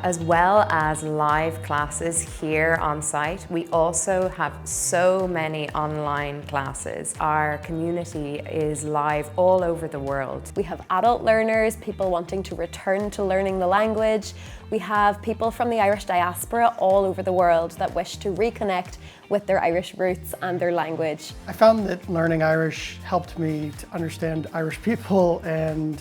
As well as live classes here on site, we also have so many online classes. Our community is live all over the world. We have adult learners, people wanting to return to learning the language. We have people from the Irish diaspora all over the world that wish to reconnect with their Irish roots and their language. I found that learning Irish helped me to understand Irish people and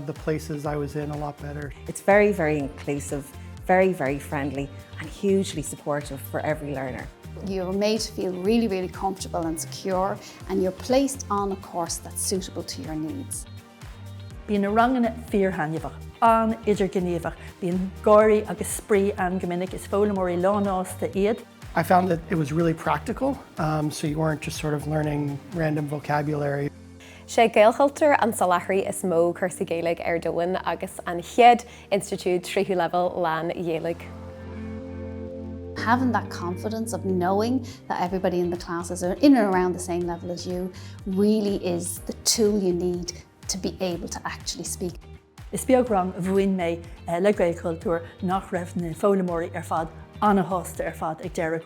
the places I was in a lot better. It's very, very inclusive, very, very friendly and hugely supportive for every learner. You're made to feel really, really comfortable and secure, and you're placed on a course that's suitable to your needs. Bíonn na rangana fíorthainmhach, an idirghníomhach, bíonn gáirí agus sprí an gcoiminic is foghlaimoirí lán-sásta iad. I found that it was really practical, so you weren't just sort of learning random vocabulary. Sé Gaelchultúr an soláthraí is mhór cúrsaí Gaeilge dúinn agus an chéad institiúid tríú leibhéal lán-Ghaeilge. Having that confidence of knowing that everybody in the classes are in and around the same level as you really is the tool you need to be able to actually speak. Is beag rang a bhfuin mé le Gaelchultúr nach raibh na foghlaimoirí fad an-sásta fad ag deireadh.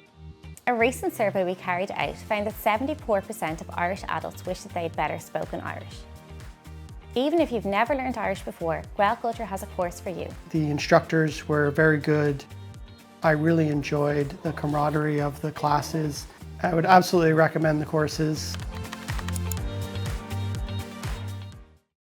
A recent survey we carried out found that 74% of Irish adults wish that they had better spoken Irish. Even if you've never learned Irish before, Gaelchultúr has a course for you. The instructors were very good. I really enjoyed the camaraderie of the classes. I would absolutely recommend the courses.